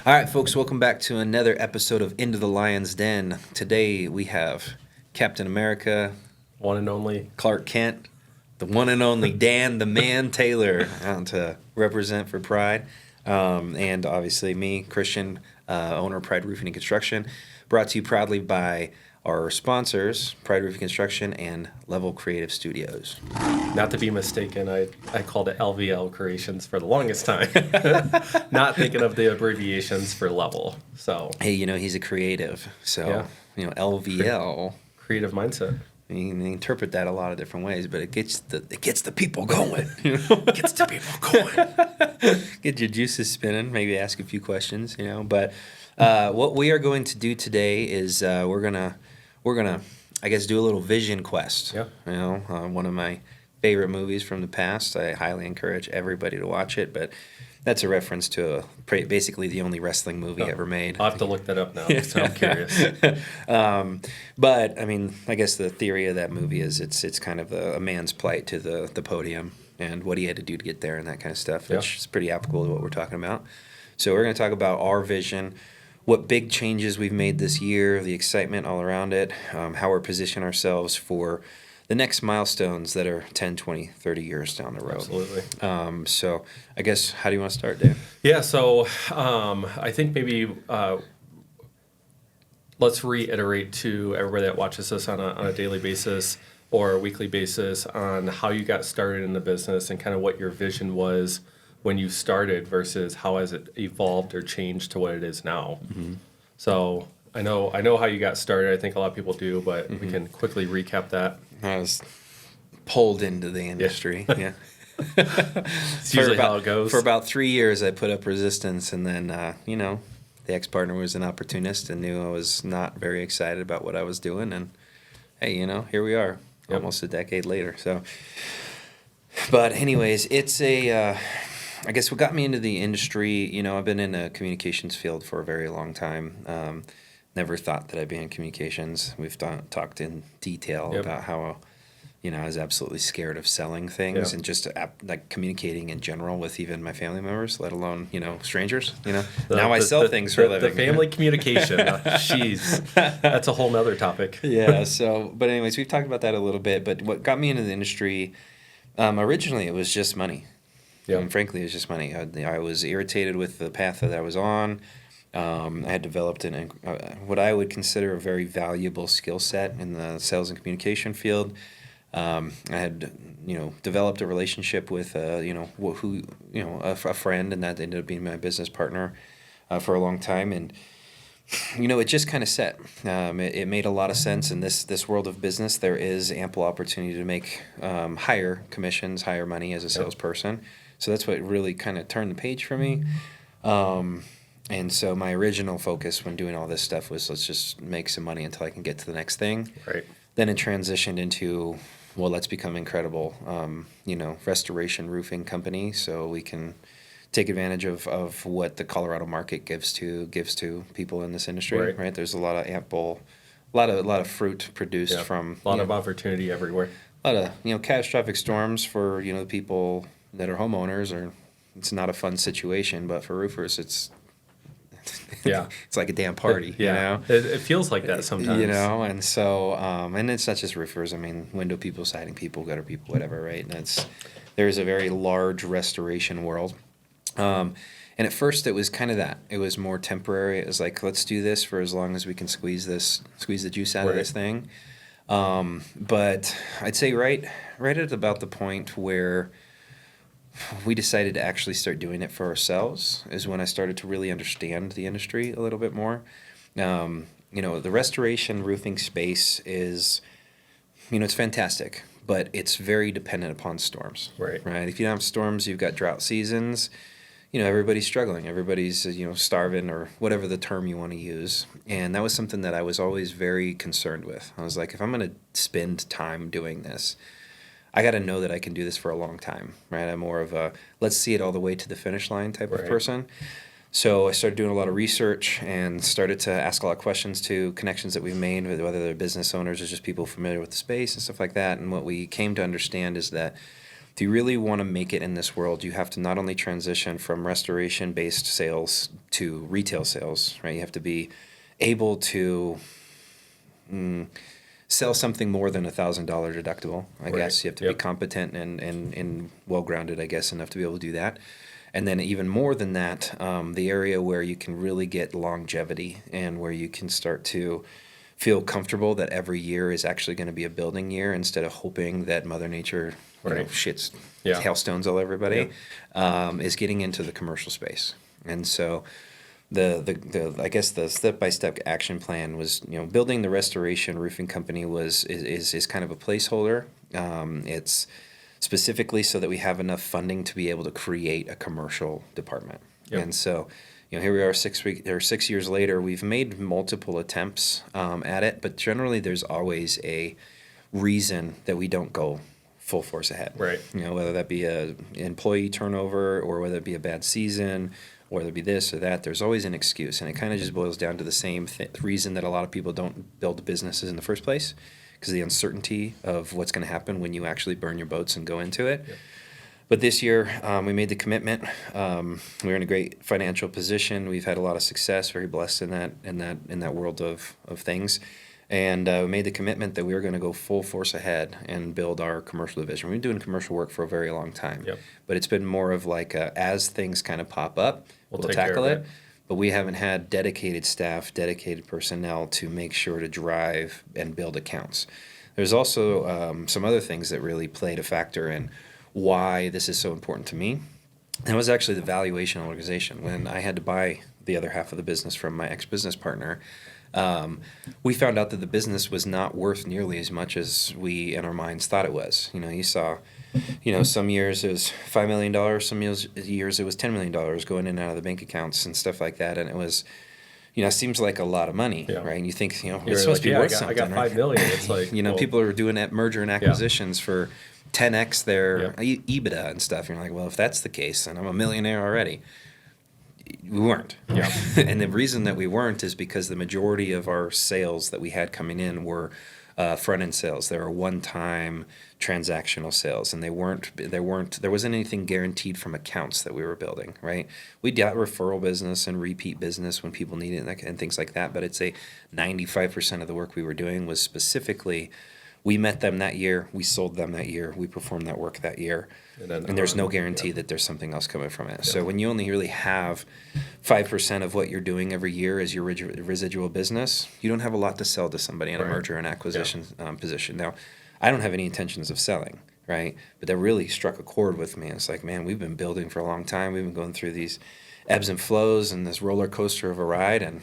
All right, folks, welcome back to another episode of Into the Lion's Den. Today we have Captain America, One and only. Clark Kent, the one and only Dan the Man Taylor out to represent for Pride, and obviously me, Christian, owner of Pride Roofing and Construction, brought to you proudly by our sponsors, Pride Roofing Construction and Level Creative Studios. Not to be mistaken, I called it LVL Creations for the longest time. Not thinking of the abbreviations for level. So Hey, he's a creative, so, Yeah. LVL. Creative mindset. You can interpret that a lot of different ways, but it gets the people going. Gets the people going. Get your juices spinning. Maybe ask a few questions. But what we are going to do today is we're gonna I guess do a little vision quest. Yeah. One of my favorite movies from the past. I highly encourage everybody to watch it, but that's a reference to basically the only wrestling movie ever made. I'll have to look that up now, so I'm curious. But I mean, I guess the theory of that movie is it's kind of a man's plight to the podium and what he had to do to get there and that kind of stuff, which is pretty applicable to what we're talking about. So we're going to talk about our vision, what big changes we've made this year, the excitement all around it, how we're positioning ourselves for the next milestones that are 10, 20, 30 years down the road. Absolutely. So I guess, how do you want to start, Dave? Yeah, so I think maybe let's reiterate to everybody that watches us on a daily basis or a weekly basis on how you got started in the business and kind of what your vision was when you started versus how has it evolved or changed to what it is now. Mm-hmm. So I know how you got started. I think a lot of people do, but we can quickly recap that. I was pulled into the industry. Yeah. It's usually how it goes. For about 3 years, I put up resistance, and then, the ex-partner was an opportunist and knew I was not very excited about what I was doing. And, hey, here we are, almost a decade later. So, but anyways, it's I guess what got me into the industry, I've been in the communications field for a very long time. Never thought that I'd be in communications. We've talked in detail about how, I was absolutely scared of selling things and just like communicating in general with even my family members, let alone, strangers. Now I sell things for a living. The family communication, jeez, that's a whole nother topic. Yeah. So, but anyways, we've talked about that a little bit. But what got me into the industry, originally it was just money. Yeah. And frankly, it was just money. I was irritated with the path that I was on. I had developed what I would consider a very valuable skill set in the sales and communication field. I had, developed a relationship with, a friend, and that ended up being my business partner for a long time. And, it just kind of set. It made a lot of sense in this world of business. There is ample opportunity to make higher commissions, higher money as a salesperson. So that's what really kind of turned the page for me. And so my original focus when doing all this stuff was let's just make some money until I can get to the next thing. Right. Then it transitioned into, well, let's become incredible, restoration roofing company so we can take advantage of what the Colorado market gives to people in this industry. Right. There's a lot of fruit produced from a lot of opportunity everywhere. A lot of catastrophic storms for the people that are homeowners, or it's not a fun situation, but for roofers it's it's like a damn party. It feels like that sometimes. And so and it's not just roofers. I mean, window people, siding people, gutter people, whatever, right? And there's a very large restoration world. And at first it was kind of that. It was more temporary. It was like, let's do this for as long as we can squeeze the juice out of this thing. But I'd say right at about the point where we decided to actually start doing it for ourselves is when I started to really understand the industry a little bit more. The restoration roofing space is, it's fantastic, but it's very dependent upon storms. Right. If you don't have storms, you've got drought seasons. Everybody's struggling. Everybody's, starving, or whatever the term you want to use. And that was something that I was always very concerned with. I was like, if I'm going to spend time doing this, I got to know that I can do this for a long time, right? I'm more of a let's see it all the way to the finish line type of person. So I started doing a lot of research and started to ask a lot of questions to connections that we've made, whether they're business owners or just people familiar with the space and stuff like that. And what we came to understand is that if you really want to make it in this world, you have to not only transition from restoration-based sales to retail sales, right? You have to be able to sell something more than $1,000 deductible, I guess. You have to be competent and well-grounded, I guess, enough to be able to do that. And then even more than that, the area where you can really get longevity and where you can start to feel comfortable that every year is actually going to be a building year instead of hoping that Mother Nature shits hailstones all everybody, is getting into the commercial space. And so the I guess the step-by-step action plan was, building the restoration roofing company is kind of a placeholder. It's specifically so that we have enough funding to be able to create a commercial department. And so, here we are 6 years later. We've made multiple attempts at it, but generally there's always a reason that we don't go full force ahead. Right. Whether that be a employee turnover or whether it be a bad season, or whether it be this or that, there's always an excuse. And it kind of just boils down to the same reason that a lot of people don't build businesses in the first place, because the uncertainty of what's going to happen when you actually burn your boats and go into it. But this year, we made the commitment. We're in a great financial position. We've had a lot of success. Very blessed in that world of things, and we made the commitment that we were going to go full force ahead and build our commercial division. We've been doing commercial work for a very long time, but it's been more of like as things kind of pop up, we'll tackle it. But we haven't had dedicated staff, dedicated personnel to make sure to drive and build accounts. There's also some other things that really played a factor in why this is so important to me. And it was actually the valuation organization. When I had to buy the other half of the business from my ex-business partner, we found out that the business was not worth nearly as much as we in our minds thought it was. You saw, some years it was $5 million, some years it was $10 million going in and out of the bank accounts and stuff like that. And it was, it seems like a lot of money, right? And you think, it's supposed to be worth something. I got $5 million. It's like, people are doing that merger and acquisitions for 10x their EBITDA and stuff. You're like, well, if that's the case, then I'm a millionaire already. We weren't. And the reason that we weren't is because the majority of our sales that we had coming in were front-end sales. They were one-time transactional sales, and there wasn't anything guaranteed from accounts that we were building, right? We got referral business and repeat business when people needed it and things like that, but I'd say 95% of the work we were doing was specifically, we met them that year, we sold them that year, we performed that work that year, and there's no guarantee that there's something else coming from it. So when you only really have 5% of what you're doing every year as your residual business, you don't have a lot to sell to somebody in a merger and acquisition position. Now, I don't have any intentions of selling, right? But that really struck a chord with me. It's like, man, we've been building for a long time. We've been going through these ebbs and flows and this roller coaster of a ride, and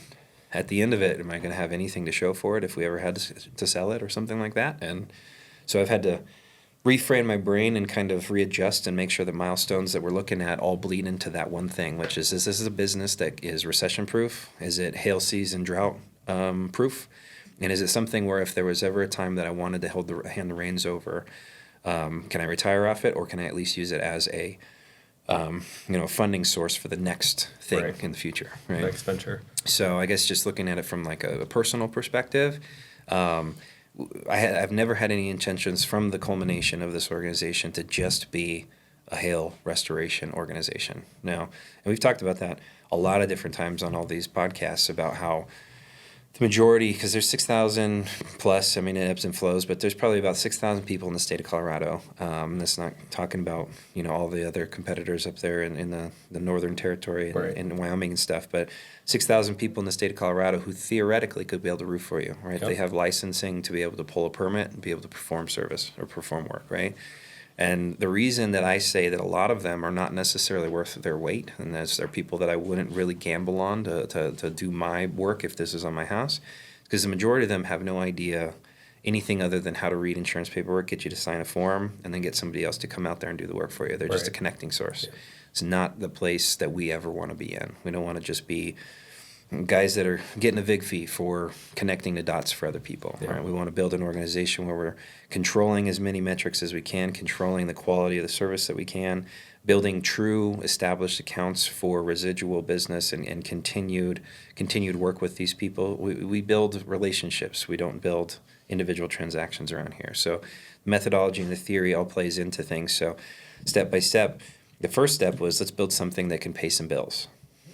at the end of it, am I going to have anything to show for it if we ever had to sell it or something like that? And so I've had to reframe my brain and kind of readjust and make sure the milestones that we're looking at all bleed into that one thing, which is this is a business that is recession-proof? Is it hail, season, drought proof? And is it something where if there was ever a time that I wanted to hand the reins over, can I retire off it, or can I at least use it as a funding source for the next thing in the future, right? Next venture. So I guess just looking at it from like a personal perspective, I've never had any intentions from the culmination of this organization to just be a hail restoration organization. Now, and we've talked about that a lot of different times on all these podcasts about how the majority, because there's 6,000 plus, it ebbs and flows, but there's probably about 6,000 people in the state of Colorado. That's not talking about, all the other competitors up there in the Northern Territory and Wyoming and stuff, but 6,000 people in the state of Colorado who theoretically could be able to roof for you, right? They have licensing to be able to pull a permit and be able to perform service or perform work, right? And the reason that I say that a lot of them are not necessarily worth their weight, and they're people that I wouldn't really gamble on to do my work if this is on my house, because the majority of them have no idea anything other than how to read insurance paperwork, get you to sign a form, and then get somebody else to come out there and do the work for you. They're just a connecting source. Yeah. It's not the place that we ever want to be in. We don't want to just be guys that are getting a vig fee for connecting the dots for other people. Right? We want to build an organization where we're controlling as many metrics as we can, controlling the quality of the service that we can, building true established accounts for residual business and continued work with these people. We build relationships. We don't build individual transactions around here. So methodology and the theory all plays into things. So step by step, the first step was let's build something that can pay some bills.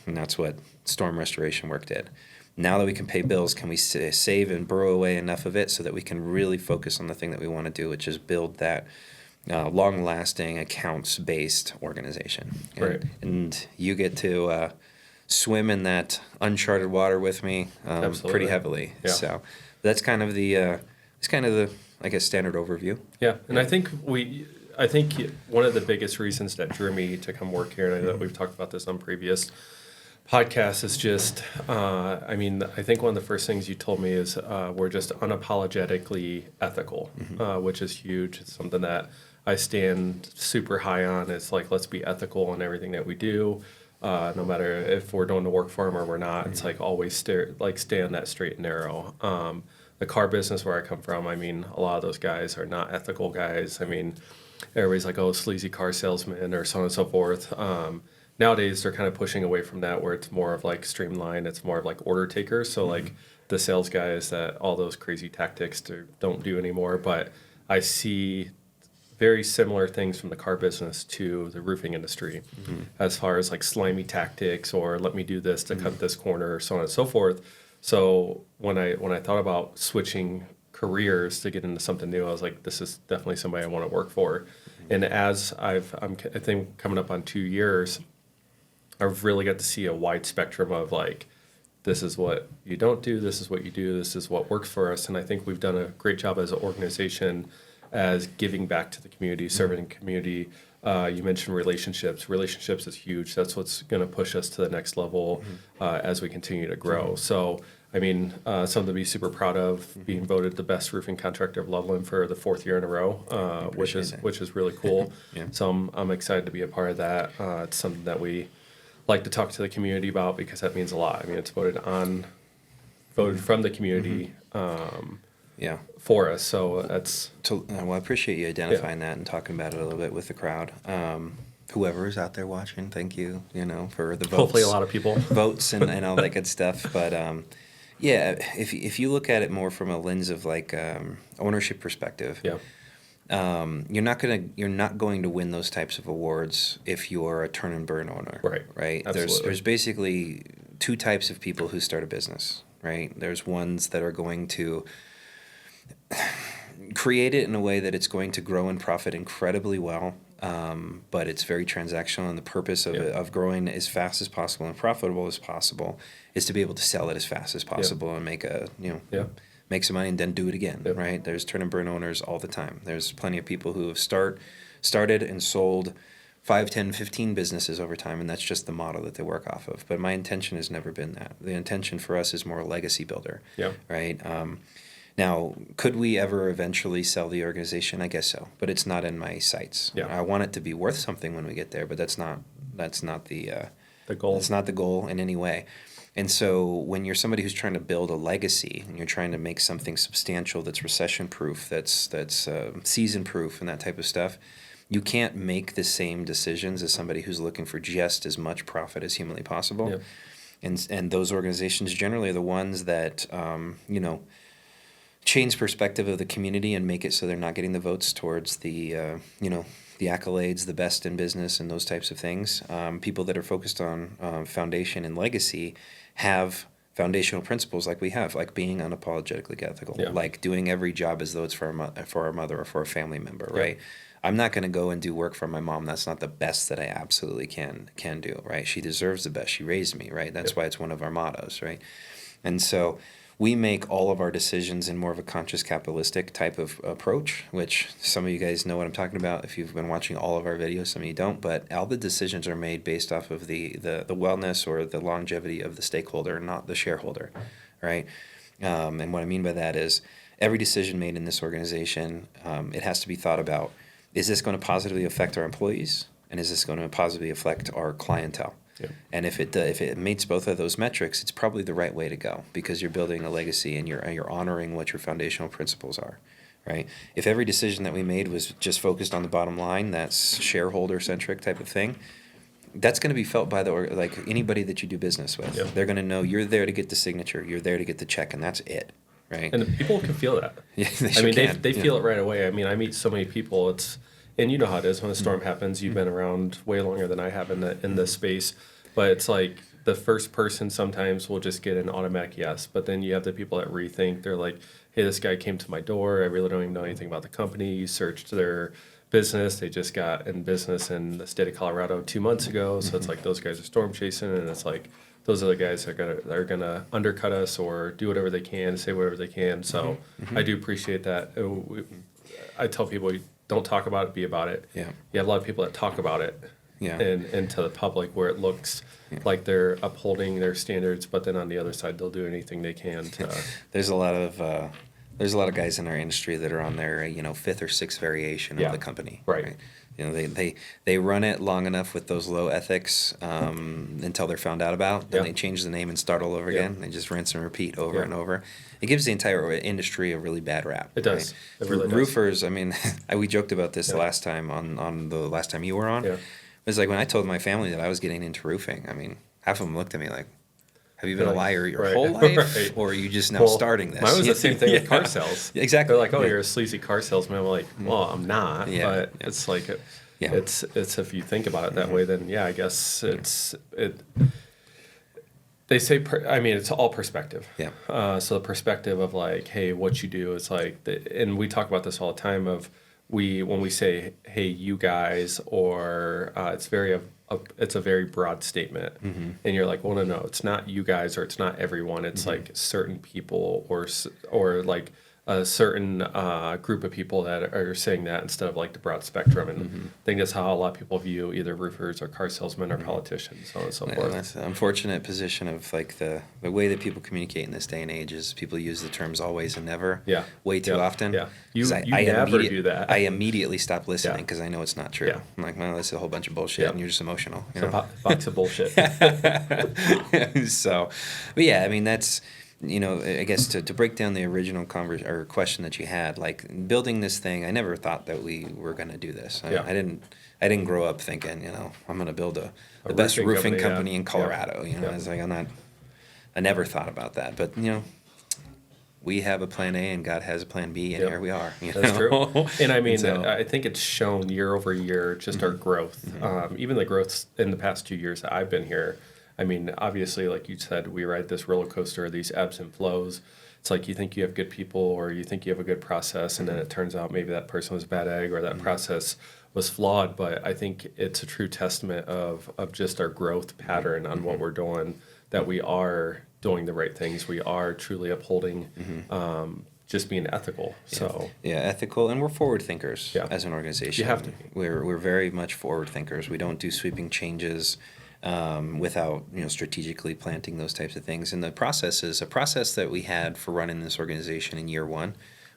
And that's what storm restoration work did. Now that we can pay bills, can we save and burrow away enough of it so that we can really focus on the thing that we want to do, which is build that long-lasting accounts-based organization. Right. And you get to swim in that uncharted water with me pretty heavily. Yeah. So that's kind of the I guess standard overview. Yeah, and I think one of the biggest reasons that drew me to come work here, and I know we've talked about this on previous podcasts, is just, I think one of the first things you told me is we're just unapologetically ethical, which is huge. It's something that I stand super high on. It's like, let's be ethical in everything that we do. No matter if we're doing the work for them or we're not, it's like always stay on that straight and narrow. The car business where I come from, a lot of those guys are not ethical guys. Everybody's like, oh, sleazy car salesman or so on and so forth. Nowadays, they're kind of pushing away from that, where it's more of like streamlined. It's more of like order takers. So like the sales guys that all those crazy tactics don't do anymore. But I see very similar things from the car business to the roofing industry, as far as like slimy tactics or let me do this to cut this corner, so on and so forth. So when I thought about switching careers to get into something new, I was like, this is definitely somebody I want to work for. And as I think coming up on 2 years, I've really got to see a wide spectrum of like, this is what you don't do, this is what you do, this is what works for us. And I think we've done a great job as an organization as giving back to the community, serving the community. You mentioned relationships. Relationships is huge. That's what's going to push us to the next level as we continue to grow. So, something to be super proud of, being voted the best roofing contractor of Loveland for the 4th year in a row, which is really cool. Yeah. So I'm excited to be a part of that. It's something that we like to talk to the community about because that means a lot. It's voted from the community. For us, so that's. Well, I appreciate you identifying that and talking about it a little bit with the crowd. Whoever is out there watching, thank you. For the votes. Hopefully, a lot of people votes and all that good stuff. But if you look at it more from a lens of like ownership perspective, you're not going to win those types of awards if you're a turn and burn owner. Right. There's basically two types of people who start a business. Right. There's ones that are going to create it in a way that it's going to grow and profit incredibly well, but it's very transactional, and the purpose of growing as fast as possible and profitable as possible is to be able to sell it as fast as possible and make make some money and then do it again, right? There's turn and burn owners all the time. There's plenty of people who have started and sold 5, 10, 15 businesses over time, and that's just the model that they work off of. But my intention has never been that. The intention for us is more a legacy builder, right? Now, could we ever eventually sell the organization? I guess so, but it's not in my sights. I want it to be worth something when we get there, but that's not the goal. It's not the goal in any way. And so when you're somebody who's trying to build a legacy and you're trying to make something substantial that's recession-proof, that's season-proof and that type of stuff, you can't make the same decisions as somebody who's looking for just as much profit as humanly possible. And those organizations generally are the ones that change perspective of the community and make it so they're not getting the votes towards the the accolades, the best in business, and those types of things. People that are focused on foundation and legacy have foundational principles like we have, like being unapologetically ethical, like doing every job as though it's for our mother or for a family member, right? I'm not going to go and do work for my mom. That's not the best that I absolutely can do, right? She deserves the best. She raised me, right? That's why it's one of our mottos, right? And so we make all of our decisions in more of a conscious capitalistic type of approach, which some of you guys know what I'm talking about if you've been watching all of our videos, some of you don't, but all the decisions are made based off of the wellness or the longevity of the stakeholder, not the shareholder, right? And what I mean by that is every decision made in this organization, it has to be thought about, is this going to positively affect our employees, and is this going to positively affect our clientele? And if it meets both of those metrics, it's probably the right way to go, because you're building a legacy and you're honoring what your foundational principles are, right? If every decision that we made was just focused on the bottom line, that's shareholder-centric type of thing, that's going to be felt by anybody that you do business with. They're going to know you're there to get the signature, you're there to get the check, and that's it, right? And people can feel that. Yeah, they I sure mean, can. they Yeah. feel it right away. I mean, I meet so many people. And you know how it is when a storm happens. You've been around way longer than I have in this space, but it's like the first person sometimes will just get an automatic yes. But then you have the people that rethink. They're like, hey, this guy came to my door. I really don't even know anything about the company. You searched their business. They just got in business in the state of Colorado 2 months ago. So it's like those guys are storm chasing, and it's like those are the guys that are gonna undercut us or do whatever they can, say whatever they can. So I do appreciate that. I tell people, don't talk about it, be about it. Yeah. You have a lot of people that talk about it, Yeah. and to the public where it looks like they're upholding their standards, but then on the other side they'll do anything they can to. There's a lot of guys in our industry that are on their fifth or sixth variation Yeah. of the company. Right. They run it long enough with those low ethics until they're found out about. Then Yeah. they change the name and start all over Yeah. again. They just rinse and repeat over Yeah. and over. It gives the entire industry a really bad rap. It does. Right? It really does. Roofers. I mean, we joked about this Yeah. last time on the last time you were on. Yeah. It was like when I told my family that I was getting into roofing. I mean, half of them looked at me like, "Have you been a Right. liar your Right. whole life, Right. or are you just now Well, starting this?" Mine was the same thing with car Yeah. sales. Exactly. They're like, "Oh, Yeah. you're a sleazy car salesman." I'm like, "Well, I'm not." Yeah. But Yeah. it's like, Yeah. it's if you think about it that way, then yeah, I guess it. They say, I mean, it's all perspective. Yeah. So the perspective of like, hey, what you do is like, and we talk about this all the time. When we say, hey, you guys, or it's a very broad statement, and you're like, well, no, it's not you guys, or it's not everyone. It's like certain people, or like a certain group of people that are saying that instead of like the broad spectrum. And I think that's how a lot of people view either roofers or car salesmen or politicians, so on and so Yeah, forth. that's the unfortunate position of like the way that people communicate in this day and age is people use the terms always and never Yeah. way too Yeah. often. Yeah. You 'Cause never do that. I immediately stop listening Yeah. because I know it's not true. Yeah. I'm like, well, that's a whole bunch of bullshit Yeah. and you're just emotional. You It's a know? box of bullshit. So, but yeah, I mean, that's, I guess to break down the original or question that you had, like building this thing, I never thought that we were going to do this. Yeah. I didn't grow up thinking, I'm going to build the best roofing roofing company, company yeah. in Colorado. Yeah. It's like, I never thought about that, but we have a plan A and God has a plan B, and Yep. here we are. That's true. And I mean, So- I think it's shown year over year just our growth. Even the growth in the past 2 years that I've been here. I mean, obviously, like you said, we ride this roller coaster, these ebbs and flows. It's like you think you have good people or you think you have a good process, and then it turns out maybe that person was a bad egg or that process was flawed. But I think it's a true testament of just our growth pattern on what we're doing, that we are doing the right things. We are truly upholding just being ethical. So Yeah, ethical, and we're forward thinkers Yeah. as an organization. You have to. We're very much forward thinkers. We don't do sweeping changes without strategically planting those types of things. And the process is a process that we had for running this organization in year one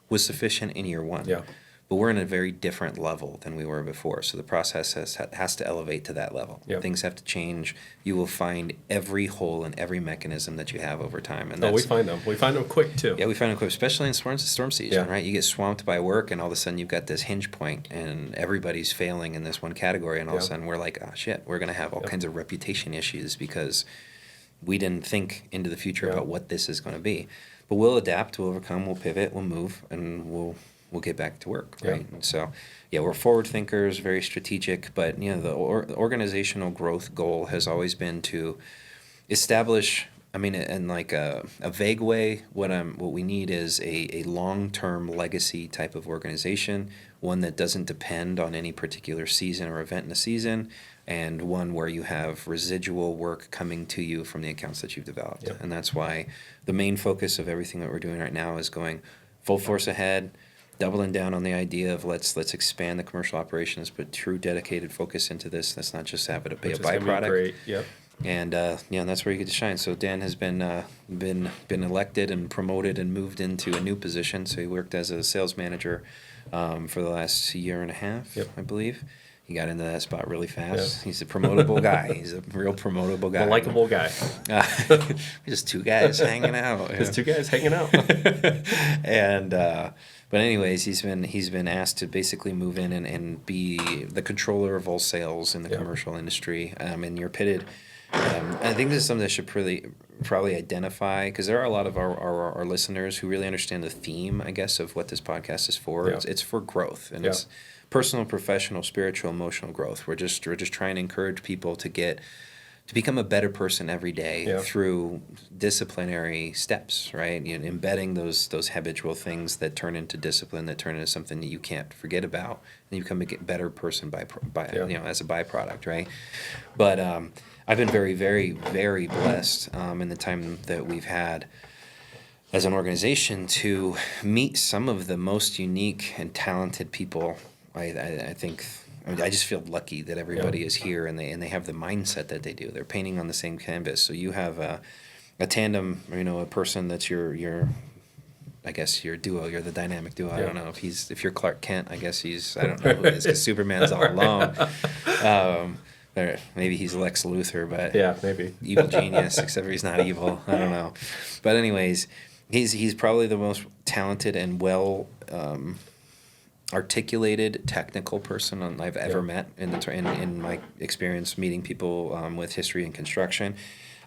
was sufficient in year one. Yeah. But we're in a very different level than we were before. So the process has to elevate to that level. Yep. Things have to change. You will find every hole in every mechanism that you have over time. And we find them. We find them quick too. yeah, we find it quick, especially in storm season, Yeah. right? You get swamped by work, and all of a sudden you've got this hinge point, and everybody's failing in this one category, and all of a Yeah. sudden we're like, oh shit, we're going to have all Yeah. kinds of reputation issues because we didn't think into the future Yeah. about what this is going to be. But we'll adapt, we'll overcome, we'll pivot, we'll move, and we'll get back to work, Yeah. right? And so, yeah, we're forward thinkers, very strategic, but the organizational growth goal has always been to establish. I mean, in like a vague way, what we need is a long-term legacy type of organization, one that doesn't depend on any particular season or event in the season, and one where you have residual work coming to you from the accounts that you've developed. Yep. And that's why the main focus of everything that we're doing right now is going full force ahead, doubling down on the idea of let's expand the commercial operations, but true dedicated focus into this. Let's not just have it be Which a is gonna be byproduct. great. Yep. And that's where you get to shine. So Dan has been elected and promoted and moved into a new position. So he worked as a sales manager for the last year and a half, Yep. I believe. He got into that spot really fast. Yeah. He's a promotable guy. He's a real promotable guy. A likable guy. Just two guys hanging out. Just two guys hanging out. And but anyways, he's been asked to basically move in and be the controller of all sales in the Yeah. commercial industry. And you're pitted. I think this is something that should probably identify, because there are a lot of our listeners who really understand the theme, I guess, of what this podcast is for. Yeah. It's for growth, and Yeah. it's personal, professional, spiritual, emotional growth. We're just trying to encourage people to become a better person every day Yeah. through disciplinary steps, right? Embedding those habitual things that turn into discipline, that turn into something that you can't forget about, and you become a better person by Yeah. as a byproduct, right? But I've been very, very, very blessed in the time that we've had as an organization to meet some of the most unique and talented people. I think. I mean, I just feel lucky that everybody is here, and they have the mindset that they do. They're painting on the same canvas. So you have a tandem, a person that's your I guess your duo. You're the dynamic duo. I don't know if you're Clark Kent. I guess I don't know who it is, because Superman's all alone. Or maybe he's Lex Luthor, but Yeah, maybe. evil genius, except for he's not evil. I don't know. But anyways, he's probably the most talented and well articulated technical person I've ever met in my experience meeting people with history and construction.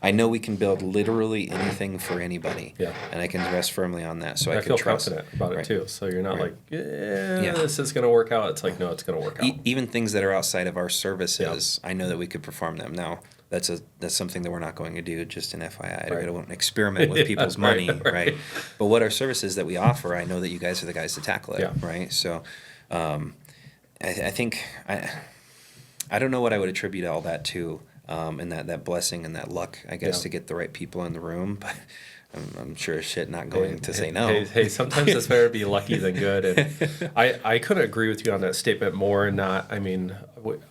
I know we can build literally anything for anybody, and I can rest firmly on that. So I can feel trust confident about it too. So you're not like, Yeah. this is going to work out. It's like, no, it's going to work out. Even things that are outside of our services, I know that we could perform them. Now, that's something that we're not going to do, just an FYI. I don't want to experiment with people's money, right? But what our services that we offer, I know that you guys are the guys to tackle it, right? So I think I don't know what I would attribute all that to, and that blessing and that luck, I guess, to get the right people in the room. But I'm sure as shit not going to say no. Hey, sometimes it's better to be lucky than good. And I couldn't agree with you on that statement more.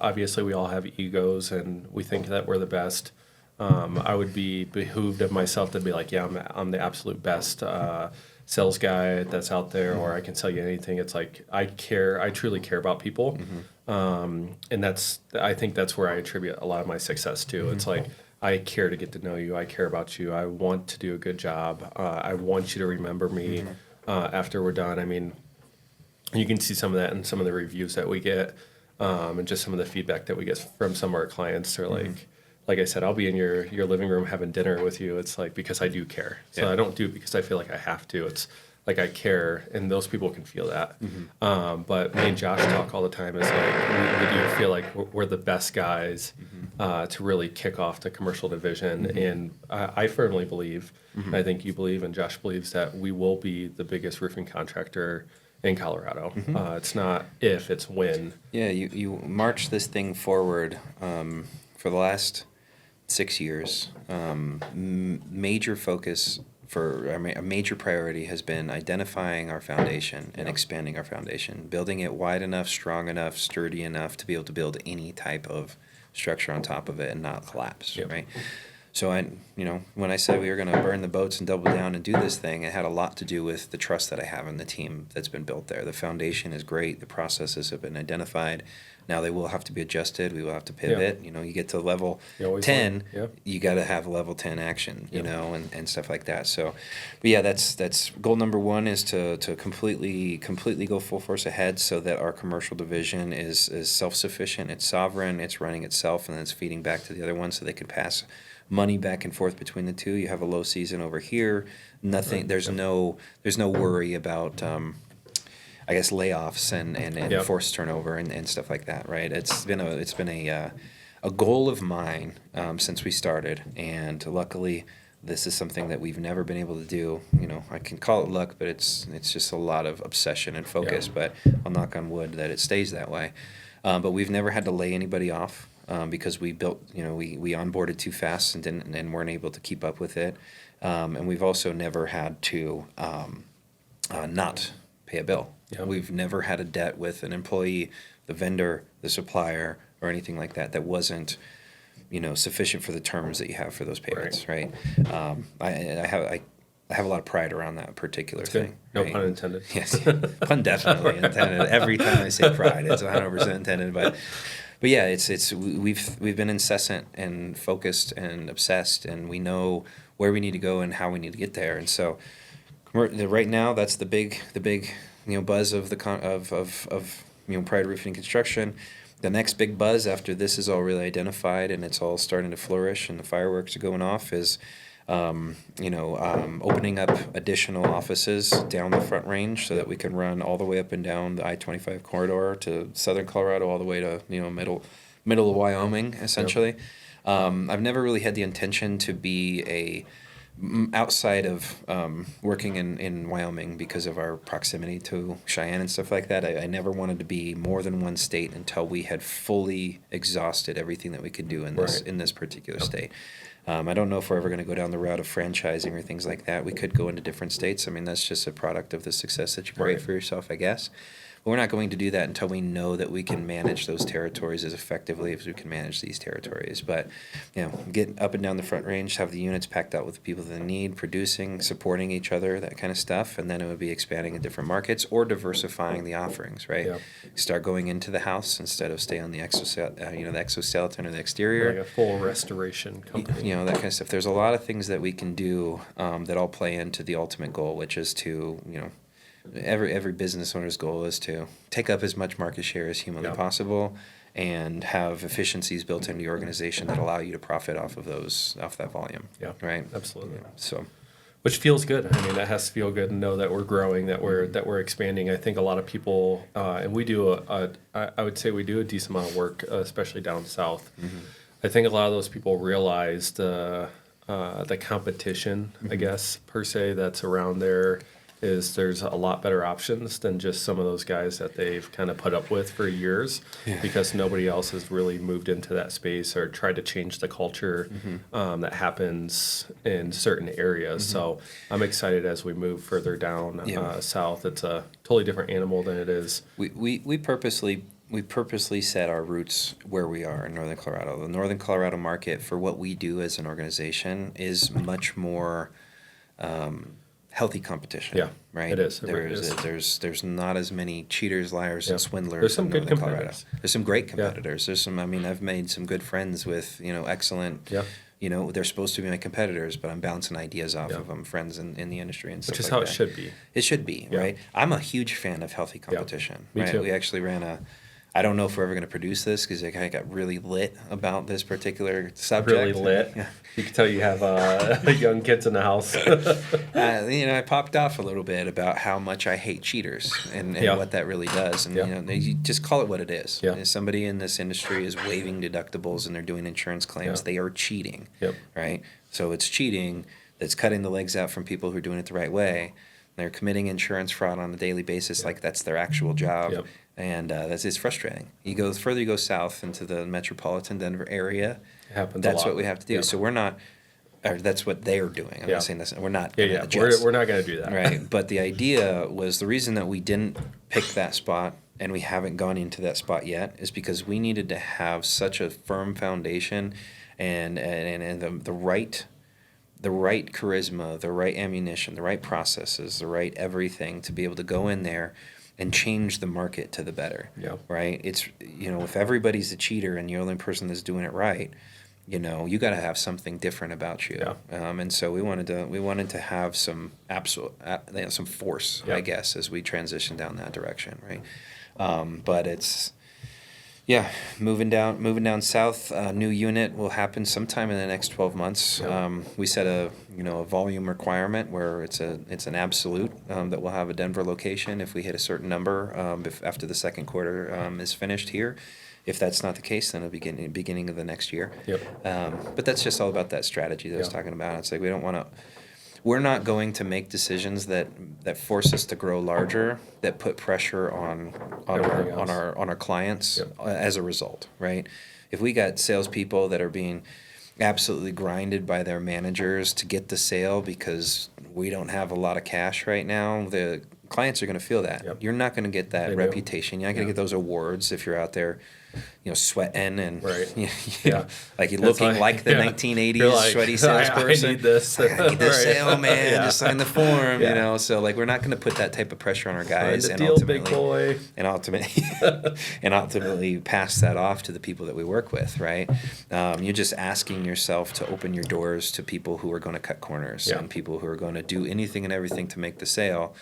Obviously we all have egos and we think that we're the best. I would be behooved of myself to be like, I'm the absolute best sales guy that's out there, or I can sell you anything. It's like, I truly care about people. And I think that's where I attribute a lot of my success to. It's like, I care to get to know you. I care about you. I want to do a good job. I want you to remember me after we're done. I mean, you can see some of that in some of the reviews that we get, and just some of the feedback that we get from some of our clients. Are like I said, I'll be in your living room having dinner with you. It's like, because I do care. So I don't do it because I feel like I have to. It's like I care, and those people can feel that. But me and Josh talk all the time. Is like we do feel like we're the best guys to really kick off the commercial division, and I firmly believe, and I think you believe, and Josh believes, that we will be the biggest roofing contractor in Colorado. It's not if, it's when. Yeah, you march this thing forward for the last 6 years. Major focus. A major priority has been identifying our foundation and expanding our foundation, building it wide enough, strong enough, sturdy enough to be able to build any type of structure on top of it and not collapse, right? So when I said we were going to burn the boats and double down and do this thing, it had a lot to do with the trust that I have in the team that's been built there. The foundation is great. The processes have been identified. Now they will have to be adjusted. We will have to pivot. You get to level 10, you got to have level 10 action, and stuff like that. So, but yeah, that's goal number one, is to completely go full force ahead, so that our commercial division is self-sufficient, it's sovereign, it's running itself, and then it's feeding back to the other one, so they can pass money back and forth between the two. You have a low season over here. Nothing. There's no worry about I guess layoffs and forced turnover and stuff like that, right? It's been a goal of mine since we started, and luckily this is something that we've never been able to do. I can call it luck, but it's just a lot of obsession and focus. But I'll knock on wood that it stays that way. But we've never had to lay anybody off because we built, we onboarded too fast and weren't able to keep up with it. And we've also never had to not pay a bill. We've never had a debt with an employee, the vendor, the supplier, or anything like that wasn't, sufficient for the terms that you have for those payments, right? I have a lot of pride around that particular thing. No right? pun intended. Yes, pun definitely intended. Every time I say pride, it's 100% intended. But yeah, we've been incessant and focused and obsessed, and we know where we need to go and how we need to get there. And so, right now, that's the big buzz of Pride Roofing Construction. The next big buzz after this is all really identified and it's all starting to flourish and the fireworks are going off is Opening up additional offices down the Front Range so that we can run all the way up and down the I-25 corridor to southern Colorado, all the way to middle of Wyoming, essentially. I've never really had the intention to be outside of working in Wyoming because of our proximity to Cheyenne and stuff like that. I never wanted to be more than one state until we had fully exhausted everything that we could do in this particular state. I don't know if we're ever going to go down the route of franchising or things like that. We could go into different states. I mean, that's just a product of the success that you create for yourself, I guess. But we're not going to do that until we know that we can manage those territories as effectively as we can manage these territories. But, get up and down the Front Range, have the units packed out with the people that they need, producing, supporting each other, that kind of stuff. And then it would be expanding in different markets or diversifying the offerings, right? Yeah. Start going into the house instead of stay on the exoskeleton or the exterior. Like a full restoration company. That kind of stuff. There's a lot of things that we can do that all play into the ultimate goal, which is to, every business owner's goal is to take up as much market share as humanly possible and have efficiencies built into your organization that allow you to profit off that volume. Yeah. Right. Absolutely. So, which feels good. I mean, that has to feel good to know that we're growing, that we're expanding. I think a lot of people, and we do I would say we do a decent amount of work, especially down south. Mm-hmm. I think a lot of those people realize the competition, I guess, per se, that's around there. There's a lot better options than just some of those guys that they've kind of put up with for years, because nobody else has really moved into that space or tried to change the culture that happens in certain areas. Mm-hmm. So I'm excited as we move further down south. It's a totally different animal than it is. We purposely set our roots where we are in Northern Colorado. The Northern Colorado market for what we do as an organization is much more healthy competition. Yeah, right. It is. There's not as many cheaters, liars, and swindlers. There's some in good Northern competitors. Colorado. There's some great competitors. There's some. I mean, I've made some good friends with excellent. Yeah. They're supposed to be my competitors, but I'm bouncing ideas off of them, friends in the industry and stuff like that. Which is how it should be. It should be, right? I'm a huge fan of healthy competition. Me right? too. We actually ran I don't know if we're ever going to produce this because I kind of got really lit about this particular subject. Really lit? Yeah. You can tell you have young kids in the house. I popped off a little bit about how much I hate cheaters and what that really does. And, you just call it what it is. Yeah. If somebody in this industry is waiving deductibles and they're doing insurance claims, they are cheating, right? So it's cheating that's cutting the legs out from people who are doing it the right way. They're committing insurance fraud on a daily basis, like that's their actual job. Yep. And it's frustrating. Further you go south into the metropolitan Denver area, it happens that's a lot. what we have to do. Yeah. So we're not, or that's what they're doing. I'm not saying this. We're not. We're not going to do that. Right. But the idea was the reason that we didn't pick that spot and we haven't gone into that spot yet is because we needed to have such a firm foundation and the right charisma, the right ammunition, the right processes, the right everything to be able to go in there and change the market to the better. Yeah. Right? It's if everybody's a cheater and you're the only person that's doing it right, you got to have something different about you. Yeah. And so we wanted to have some some force, I guess, as we transition down that direction, right? But it's moving down south. New unit will happen sometime in the next 12 months. Yep. We set a volume requirement where it's an absolute that we'll have a Denver location if we hit a certain number after the second quarter is finished here. If that's not the case, then it'll be beginning of the next year. Yep. But that's just all about that strategy that I was talking about. It's like we're not going to make decisions that force us to grow larger, that put pressure on our clients as a result, right? If we got salespeople that are being absolutely grinded by their managers to get the sale because we don't have a lot of cash right now, the clients are going to feel that. Yep. You're not going to get that reputation. You're not going to get those awards if you're out there sweating and like you're looking like the 1980s sweaty salesperson. I need this. I need this sale, man. Just sign the form, So like we're not going to put that type of pressure on our guys and ultimately, big boy. and ultimately pass that off to the people that we work with, right? You're just asking yourself to open your doors to people who are going to cut corners and people who are going to do anything and everything to make the sale.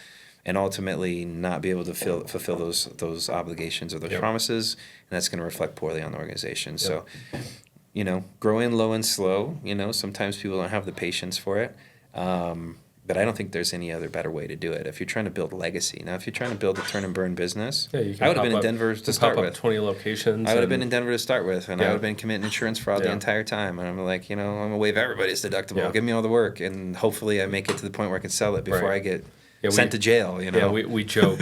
And ultimately not be able to fulfill those obligations or those promises, and that's going to reflect poorly on the organization. So, grow in low and slow. Sometimes people don't have the patience for it. But I don't think there's any other better way to do it. If you're trying to build legacy. Now, if you're trying to build a turn and burn business, Yeah, you can I would have been in pop up- Denver you to can start pop up with. 20 locations. I would have and- been in Denver to start with, and I Yeah. would have been committing insurance fraud the Yeah. entire time. And I'm like, I'm going to waive everybody's deductible. Yeah. Give me all the work, and hopefully I make it to the point where I can sell it before Right. I get Yeah, sent to jail. Yeah, we joke,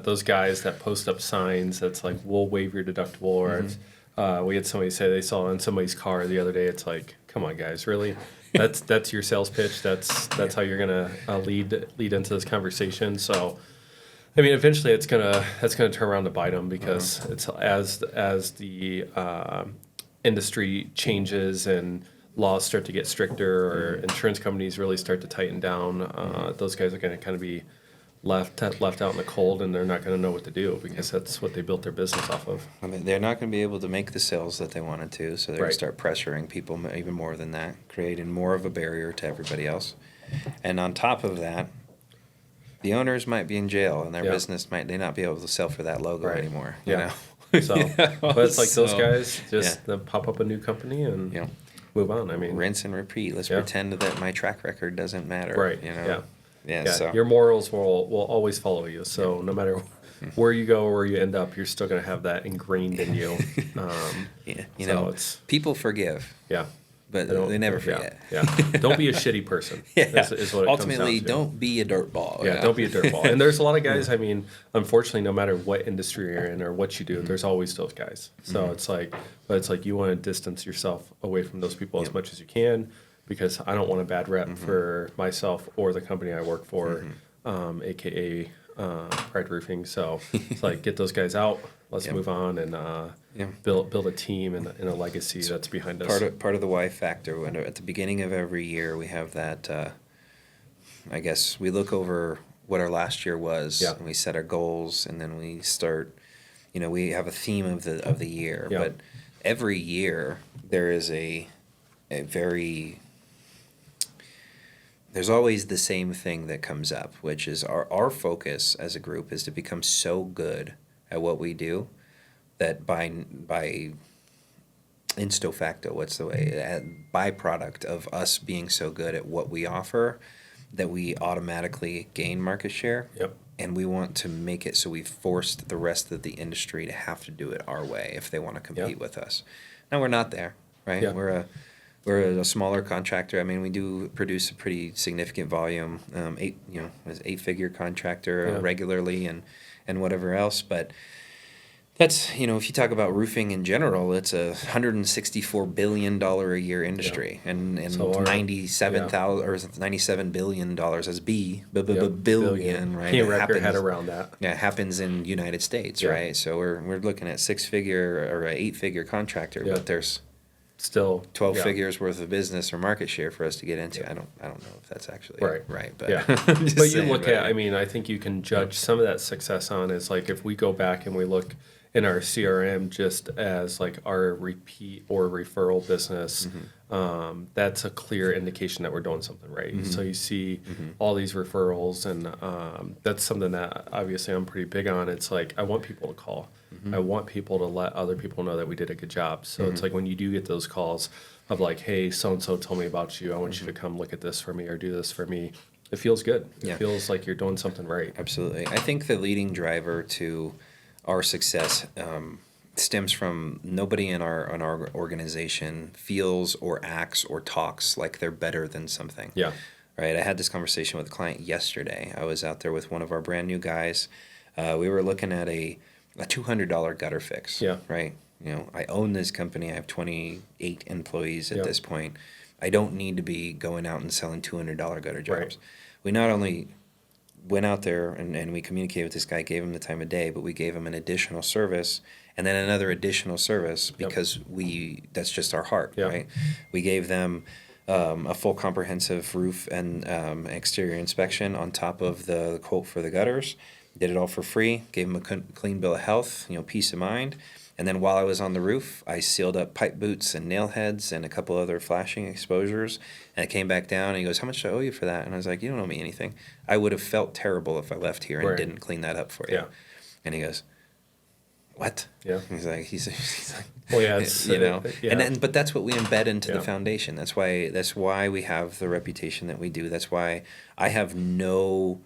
those guys that post up signs that's like, we'll waive your deductible. Or it's, we had somebody say they saw on somebody's car the other day, it's like, come on, guys, really? That's your sales pitch. That's how you're gonna lead into this conversation. So, I mean, eventually that's gonna turn around to bite them because it's as the industry changes and laws start to get stricter or insurance companies really start to tighten down. Those guys are gonna kind of be left out in the cold, and they're not going to know what to do because that's what they built their business off of. I mean, they're not going to be able to make the sales that they wanted to, so they're going Right. to start pressuring people even more than that, creating more of a barrier to everybody else. And on top of that, the owners might be in jail, and their Yeah. business might not be able to sell for that logo Right. anymore. Yeah. So, but it's like those So, guys just yeah. pop up a new company and Yeah. move on. I mean, Rinse and repeat. Let's Yeah. pretend that my track record doesn't matter. right? Yeah. Yeah. So Your morals will always follow you. So no matter where you go or where you end up, you're still going to have that ingrained in you. yeah, So it's people forgive, yeah. but don't- they never yeah, forget. Yeah. Don't be a shitty person. Yeah. Is what it Ultimately, comes down to. don't be a dirtball. Yeah, don't be a dirtball. And there's a lot of guys, I mean, unfortunately, no matter what industry you're in or what you do, there's always those guys. So it's like you want to distance yourself away from those people as much as you can because I don't want a bad rep for myself or the company I work for, AKA Pride Roofing. So it's like, get those guys out. Let's move on and build a team and a legacy that's behind us. Part of the why factor. When at the beginning of every year, we have that. I guess we look over what our last year was, Yeah. and we set our goals, and then we start. We have a theme of the year, Yeah. but every year there is a very. There's always the same thing that comes up, which is our focus as a group is to become so good at what we do that by insto facto, what's the way, byproduct of us being so good at what we offer, that we automatically gain market share. Yep. And we want to make it so we've forced the rest of the industry to have to do it our way if they want to compete with us. Now, we're not there, right? Yeah. We're a smaller contractor. I mean, we do produce a pretty significant volume, eight-figure contractor regularly and whatever else. But that's, if you talk about roofing in general, it's a $164 billion a year industry, and So our- $97,000 or $97 billion as billion, right? Can't wrap your head around that. Yeah, it happens in United States, Yeah. right? So we're looking at 6-figure or an 8-figure contractor, Yeah. but there's Still 12 yeah. figures worth of business or market share for us to get into. I don't know if that's actually Right. but Yeah. I'm just But you saying, look right? at, I mean, I think you can judge some of that success on is like if we go back and we look in our CRM just as like our repeat or referral business, that's a clear indication that we're doing something right. So you see all these referrals, and that's something that obviously I'm pretty big on. It's like I want people to call. I want people to let other people know that we did a good job. So it's like when you do get those calls of like, hey, so-and-so told me about you. I want you to come look at this for me or do this for me. It feels good. It Yeah. feels like you're doing something right. Absolutely. I think the leading driver to our success stems from nobody in our organization feels or acts or talks like they're better than something. Yeah. Right. I had this conversation with a client yesterday. I was out there with one of our brand new guys. We were looking at a $200 gutter fix. Yeah. Right. I own this company. I have 28 employees at Yep. this point. I don't need to be going out and selling $200 gutter jobs. Right. We not only went out there and we communicated with this guy, gave him the time of day, but we gave him an additional service and then another additional service because that's just our heart, Yep. right? We gave them a full comprehensive roof and exterior inspection on top of the quote for the gutters. Did it all for free, gave them a clean bill of health, peace of mind. And then while I was on the roof, I sealed up pipe boots and nail heads and a couple other flashing exposures. And I came back down and he goes, "How much do I owe you for that?" And I was like, "You don't owe me anything. I would have felt terrible if I left here and Right. didn't clean that up for you." Yeah. And he goes, what? Yeah. He's like, Well, yeah, it's, you know, yeah. but that's what we embed into the Yeah. foundation. That's why we have the reputation that we do. That's why I have no,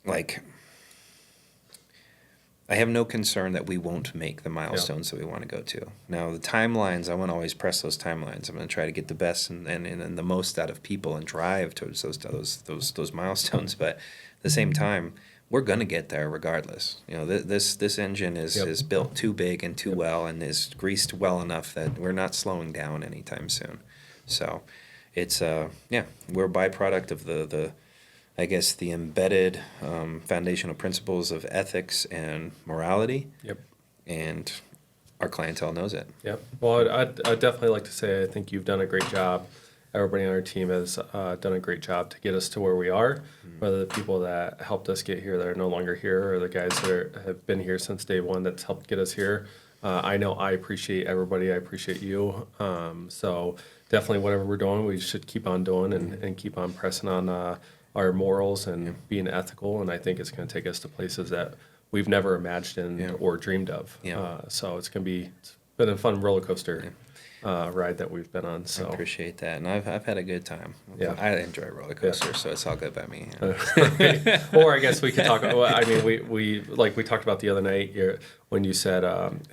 like, I have no concern that we won't make the milestones that we want to go to. Now, the timelines, I want to always press those timelines. I'm going to try to get the best and the most out of people and drive towards those milestones. But at the same time, we're going to get there regardless. You know, this engine is built too big and too well and is greased well enough that we're not slowing down anytime soon. So it's, we're a byproduct of the I guess, the embedded foundational principles of ethics and morality. Yep. And our clientele knows it. Yep. Well, I'd definitely like to say I think you've done a great job. Everybody on our team has done a great job to get us to where we are, whether the people that helped us get here that are no longer here or the guys that have been here since day one that's helped get us here. I know I appreciate everybody. I appreciate you. So definitely whatever we're doing, we should keep on doing and keep on pressing on our morals and being ethical, and I think it's going to take us to places that we've never imagined or dreamed of. So it's been a fun roller coaster ride that we've been on. So I appreciate that, and I've had a good time. Yeah. I enjoy roller coasters, so it's all good by me. Or I guess we could talk. Well, I mean, we like we talked about the other night when you said,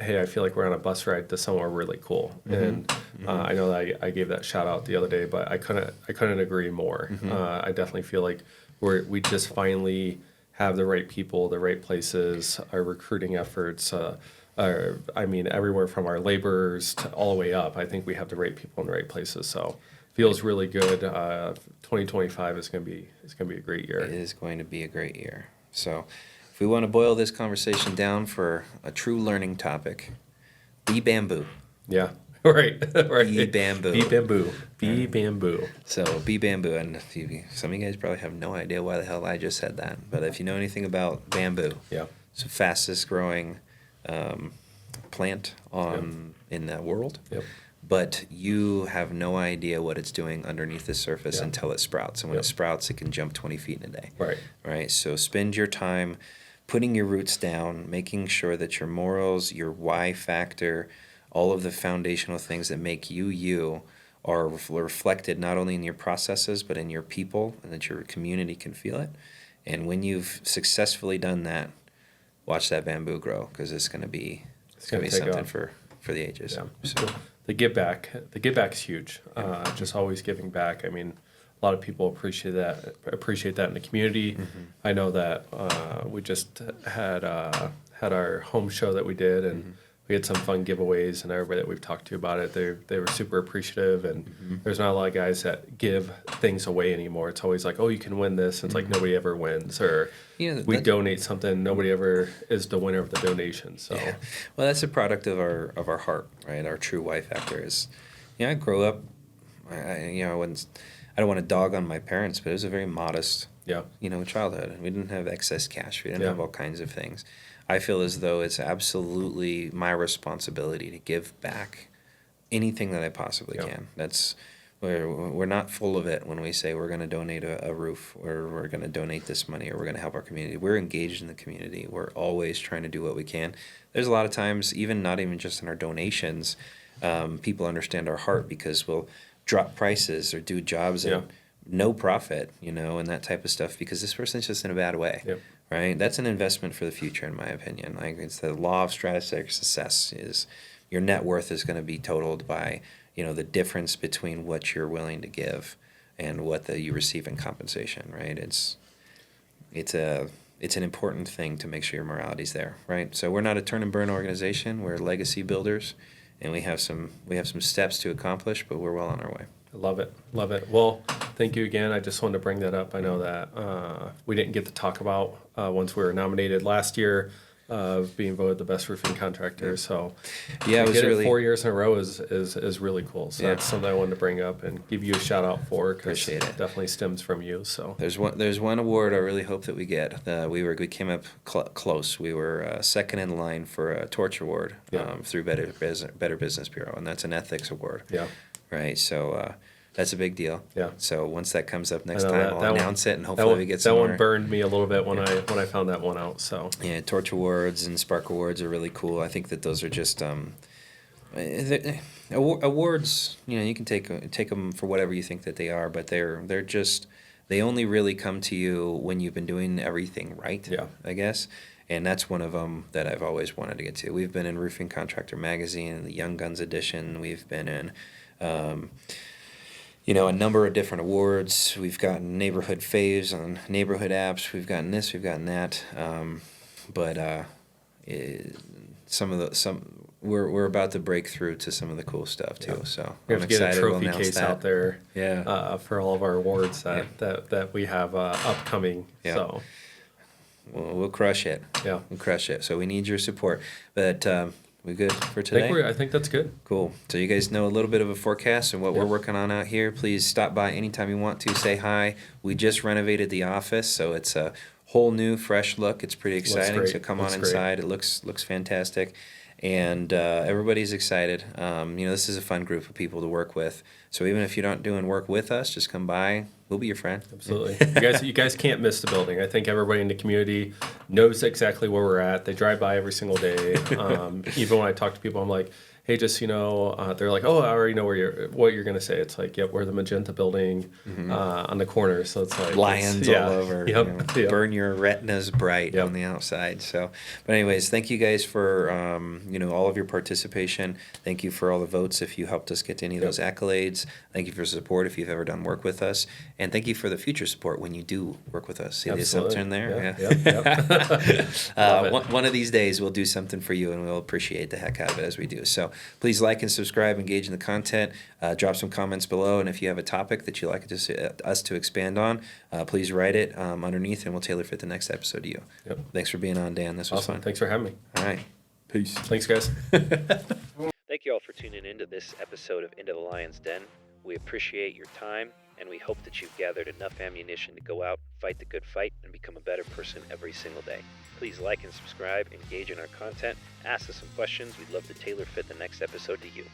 "Hey, I feel like we're on a bus ride to somewhere really cool." And I know that I gave that shout out the other day, but I couldn't agree more. I definitely feel like we just finally have the right people, the right places, our recruiting efforts. I mean, everywhere from our laborers to all the way up, I think we have the right people in the right places. So feels really good. 2025 is going to be a great year. It is going to be a great year. So if we want to boil this conversation down for a true learning topic, be bamboo. Yeah. Right. Be bamboo. Be bamboo. Be bamboo. So be bamboo. And some of you guys probably have no idea why the hell I just said that. But if you know anything about bamboo, it's the fastest growing plant in the world. Yep. But you have no idea what it's doing underneath the surface until it sprouts. And when it sprouts, it can jump 20 feet in a day. Right. So spend your time putting your roots down, making sure that your morals, your why factor, all of the foundational things that make you are reflected not only in your processes, but in your people, and that your community can feel it. And when you've successfully done that, watch that bamboo grow, because it's going to be something for the ages. Yeah. So The give back is huge. Just always giving back. I mean, a lot of people appreciate that in the community. I know that we just had our home show that we did, and we had some fun giveaways, and everybody that we've talked to about it, they were super appreciative. And there's not a lot of guys that give things away anymore. It's always like, oh, you can win this. And it's like nobody ever wins. Or we donate something, nobody ever is the winner of the donation. So well, that's a product of our heart, right? Our true why factor is, I grew up, I don't want to dog on my parents, but it was a very modest childhood. We didn't have excess cash. We didn't have all kinds of things. I feel as though it's absolutely my responsibility to give back anything that I possibly can. That's we're not full of it when we say we're going to donate a roof, or we're going to donate this money, or we're going to help our community. We're engaged in the community. We're always trying to do what we can. There's a lot of times, not even just in our donations, people understand our heart because we'll drop prices or do jobs at no profit, and that type of stuff, because this person's just in a bad way. Right? That's an investment for the future, in my opinion. Like, it's the law of stratospheric success is your net worth is going to be totaled by, the difference between what you're willing to give and what you receive in compensation, right? It's an important thing to make sure your morality's there, right? So we're not a turn and burn organization. We're legacy builders, and we have some steps to accomplish, but we're well on our way. I love it. Well, thank you again. I just wanted to bring that up. I know that we didn't get to talk about once we were nominated last year of being voted the best roofing contractor. So it was really 4 years in a row is really cool. So that's something I wanted to bring up and give you a shout out for. Appreciate it. Definitely stems from you. So there's one award I really hope that we get. We came up close. We were second in line for a torch award through Better Business Bureau, and that's an ethics award. Right. So That's a big deal. Yeah. So once that comes up next I know time, I'll announce it, and hopefully we get some that more. one burned me a little bit when I found that one out. So Yeah, Torch Awards and Spark Awards are really cool. I think that those are just awards. You know, you can take them for whatever you think that they are, but they're just, they only really come to you when you've been doing everything right. Yeah. I guess. And that's one of them that I've always wanted to get to. We've been in Roofing Contractor magazine, the Young Guns edition. We've been in, a number of different awards. We've gotten neighborhood faves on neighborhood apps. We've gotten this. We've gotten that. We're about to break through to some of the cool stuff too. Yeah. So we have I'm to get a excited. trophy we'll case that. out there. Yeah. For all of our awards that we have upcoming. Yeah. So. We'll crush it. Yeah. We'll crush it. So we need your support. But we good for today? I think that's good. Cool. So you guys know a little bit of a forecast and what we're working on out here. Please stop by anytime you want to. Say hi. We just renovated the office, so it's a whole new, fresh look. It's pretty exciting. Great. So come on Looks inside. great. It looks fantastic. And everybody's excited. This is a fun group of people to work with. So even if you're not doing work with us, just come by. We'll be your friend. Absolutely. You guys can't miss the building. I think everybody in the community knows exactly where we're at. They drive by every single day. Even when I talk to people, I'm like, hey, just, they're like, oh, I already know what you're going to say. It's like, yep, we're the magenta building on the corner. So it's like lions all over. Yep. Burn your retinas bright on the outside. So, but anyways, thank you guys for, all of your participation. Thank you for all the votes if you helped us get to any of those accolades. Thank you for support if you've ever done work with us. And thank you for the future support when you do work with us. See the assumption there? Yeah. One of these days we'll do something for you, and we'll appreciate the heck out of it as we do. So please like and subscribe, engage in the content, drop some comments below, and if you have a topic that you'd like us to expand on, please write it underneath, and we'll tailor fit the next episode to you. Yep. Thanks for being on, Dan. This was awesome. fun. Thanks for having me. All right. Peace. Thanks, guys. Thank you all for tuning into this episode of Into the Lion's Den. We appreciate your time, and we hope that you've gathered enough ammunition to go out, fight the good fight, and become a better person every single day. Please like and subscribe, engage in our content, ask us some questions. We'd love to tailor fit the next episode to you.